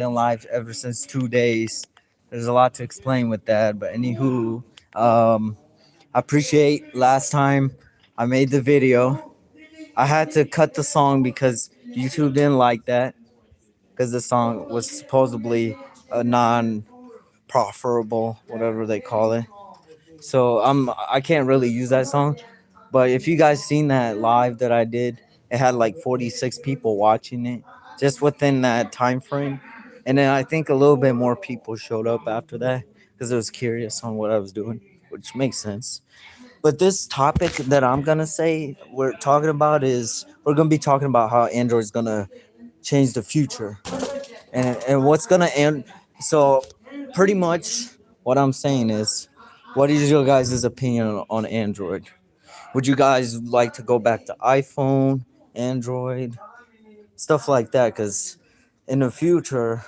been live ever since 2 days. There's a lot to explain with that, but anywho, um, I appreciate last time I made the video. I had to cut the song because YouTube didn't like that because the song was supposedly a non-profitable, whatever they call it. So I can't really use that song. But if you guys seen that live that I did, it had like 46 people watching it just within that time frame. And then I think a little bit more people showed up after that because it was curious on what I was doing, which makes sense. But this topic that I'm gonna say we're talking about is we're gonna be talking about how Android's gonna change the future and what's gonna end. So pretty much what I'm saying is, what is your guys' opinion on Android? Would you guys like to go back to iPhone, Android, stuff like that? Because in the future,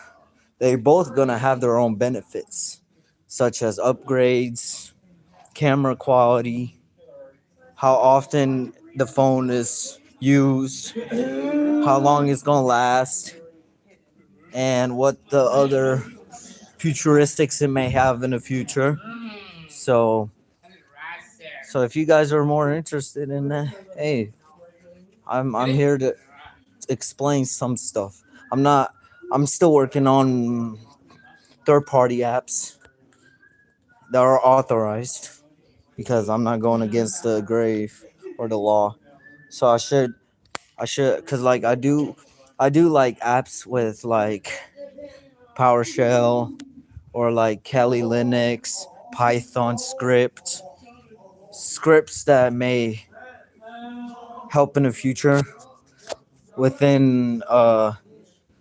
they both gonna have their own benefits, such as upgrades, camera quality, how often the phone is used, how long it's gonna last, and what the other futuristics it may have in the future. So, so if you guys are more interested in that, hey, I'm here to explain some stuff. I'm not. I'm still working on third party apps that are authorized because I'm not going against the grave or the law. So I should cuz like I do like apps with like PowerShell or like Kali Linux, Python scripts that may help in the future within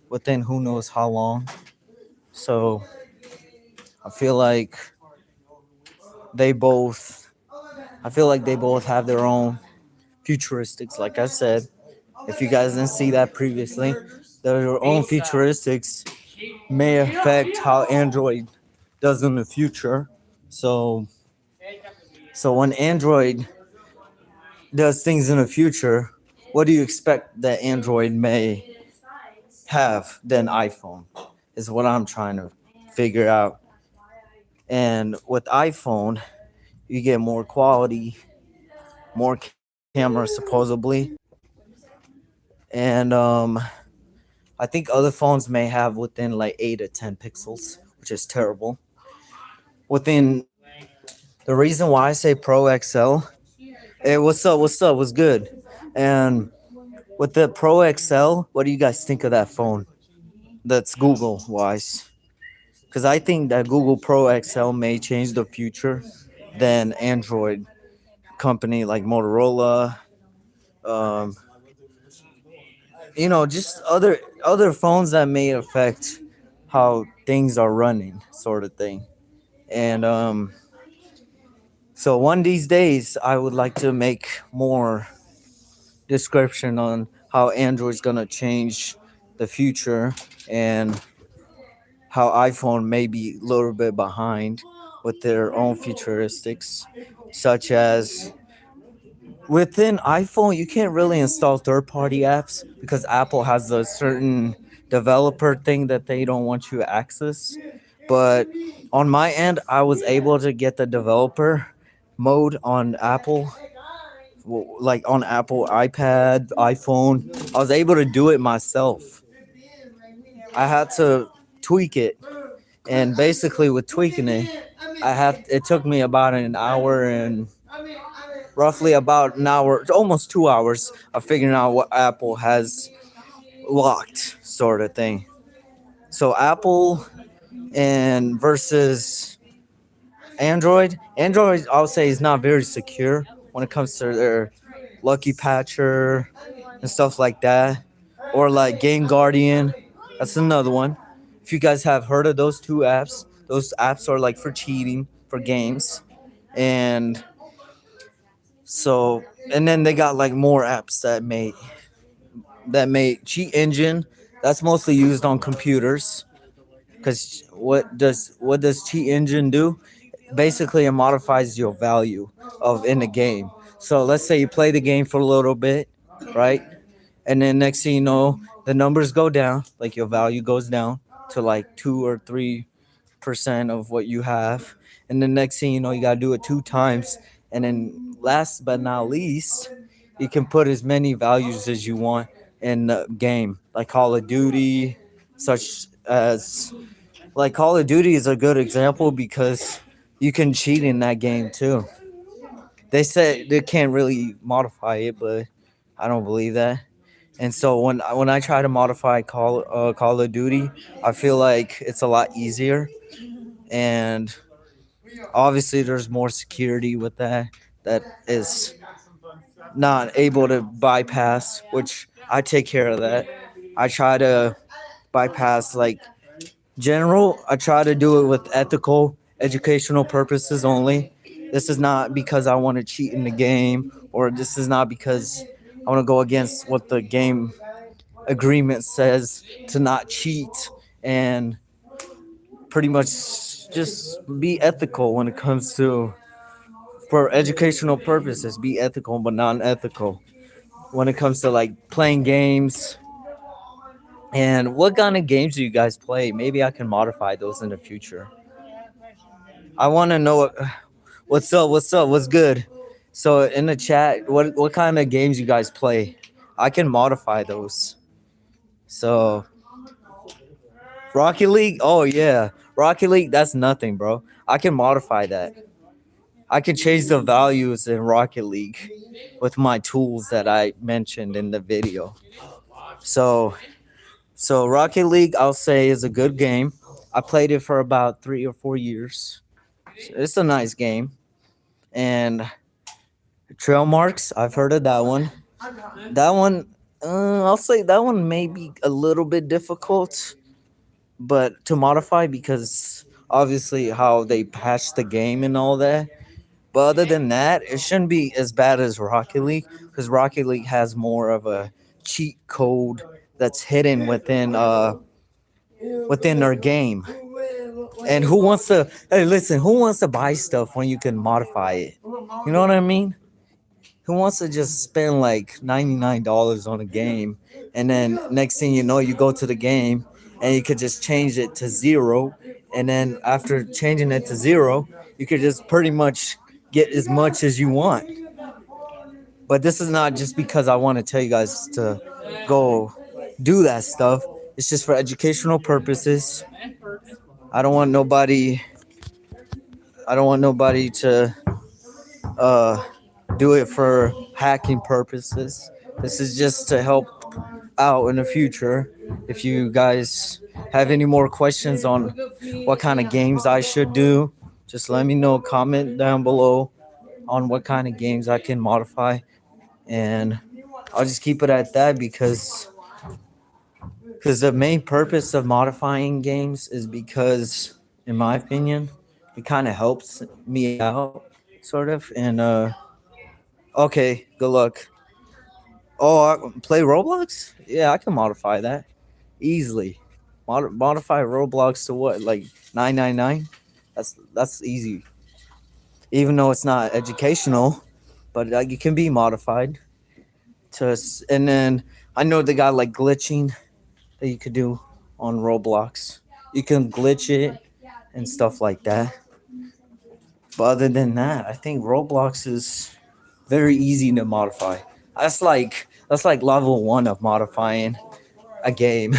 within who knows how long. So I feel like they both I feel like they both have their own futuristics. Like I said, if you guys didn't see that previously, their own futuristics may affect how Android does in the future. So so when Android does things in the future, what do you expect that Android may have than iPhone? Is what I'm trying to figure out. And with iPhone, you get more quality, more camera supposedly, and I think other phones may have within like 8 to 10 pixels, which is terrible. Within the reason why I say Pro XL, hey, what's up? What's up? What's good? And with the Pro XL, what do you guys think of that phone? That's Google wise, because I think that Google Pro XL may change the future than Android company like Motorola, um, just other phones that may affect how things are running, sort of thing. And so one of these days, I would like to make more description on how Android's gonna change the future and how iPhone may be a little bit behind with their own futuristics, such as within iPhone, you can't really install third party apps because Apple has a certain developer thing that they don't want you to access. But on my end, I was able to get the developer mode on Apple, like on Apple iPad, iPhone. I was able to do it myself. I had to tweak it, and basically with tweaking it, it took me about an hour and roughly about an hour, almost 2 hours of figuring out what Apple has locked, sort of thing. So Apple and versus Android, I'll say is not very secure when it comes to their Lucky Patcher and stuff like that, or like Game Guardian. That's another one. If you guys have heard of those apps are like for cheating for games, and so and then they got like more apps that make cheat engine. That's mostly used on computers because what does cheat engine do? Basically, it modifies your value of in the game. So let's say you play the game for a little bit, right? And then next thing you know, the numbers go down, like your value goes down to like 2 or 3% of what you have, and the next thing you know, you gotta do it 2 times, and then last but not least, you can put as many values as you want in the game, like Call of Duty, such as like Call of Duty is a good example because you can cheat in that game too. They say they can't really modify it, but I don't believe that. And so when I try to modify Call of Duty, I feel like it's a lot easier, and obviously there's more security with that that is not able to bypass, which I take care of that. I try to bypass like general. I try to do it with ethical, educational purposes only. This is not because I want to cheat in the game, or this is not because I want to go against what the game agreement says to not cheat, and pretty much just be ethical when it comes to, for educational purposes, be ethical but non-ethical when it comes to like playing games. And what kind of games do you guys play? Maybe I can modify those in the future. I want to know what's up, what's good. So in the chat, what kind of games you guys play? I can modify those. So Rocket League, oh yeah, Rocket League, that's nothing, bro. I can modify that. I can change the values in Rocket League with my tools that I mentioned in the video. So so Rocket League, I'll say, is a good game. I played it for about 3 or 4 years. It's a nice game. And Trail Marks, I've heard of that one. That one, I'll say that one may be a little bit difficult, but to modify because obviously how they patch the game and all that. But other than that, it shouldn't be as bad as Rocket League because Rocket League has more of a cheat code that's hidden within their game. And who wants to, hey, listen, who wants to buy stuff when you can modify it? You know what I mean? Who wants to just spend like $99 on a game, and then next thing you know, you go to the game and you could just change it to zero, and then after changing it to zero, you could just pretty much get as much as you want. But this is not just because I want to tell you guys to go do that stuff. It's just for educational purposes. I don't want nobody. I don't want nobody to uh, do it for hacking purposes. This is just to help out in the future. If you guys have any more questions on what kind of games I should do, just let me know. Comment down below on what kind of games I can modify, and I'll just keep it at that because the main purpose of modifying games is because, in my opinion, it kind of helps me out, sort of. And okay, good luck. Oh, play Roblox? Yeah, I can modify that easily. Modify Roblox to what, like 999? That's easy. Even though it's not educational, but it can be modified and then I know they got like glitching that you could do on Roblox. You can glitch it and stuff like that. But other than that, I think Roblox is very easy to modify. That's like level one of modifying a game.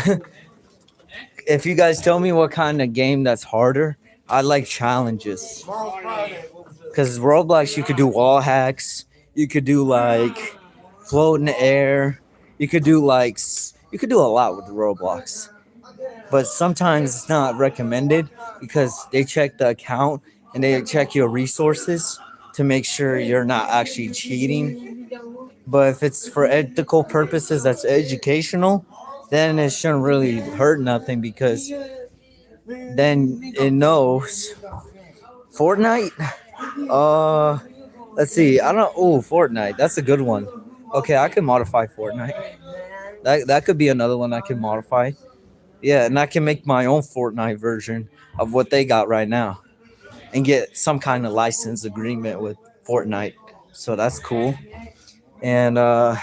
If you guys tell me what kind of game that's harder, I like challenges. Because Roblox, you could do wall hacks. You could do like float in the air. You could do a lot with Roblox. But sometimes it's not recommended because they check the account and they check your resources to make sure you're not actually cheating. But if it's for ethical purposes, that's educational, then it shouldn't really hurt nothing because then it knows. Fortnite? Uh, let's see. I don't. Oh, Fortnite. That's a good one. Okay, I can modify Fortnite. That could be another one I can modify. Yeah, and I can make my own Fortnite version of what they got right now and get some kind of license agreement with Fortnite. So that's cool. And I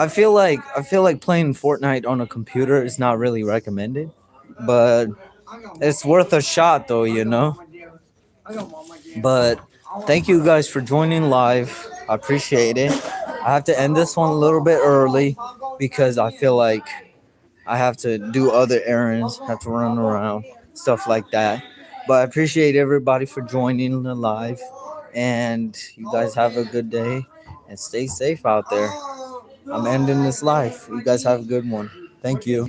feel like playing Fortnite on a computer is not really recommended but it's worth a shot though, you know. But thank you guys for joining live. I appreciate it. I have to end this one a little bit early because I feel like I have to do other errands, have to run around, stuff like that. But I appreciate everybody for joining the live. And you guys have a good day and stay safe out there. I'm ending this live. You guys have a good one. Thank you.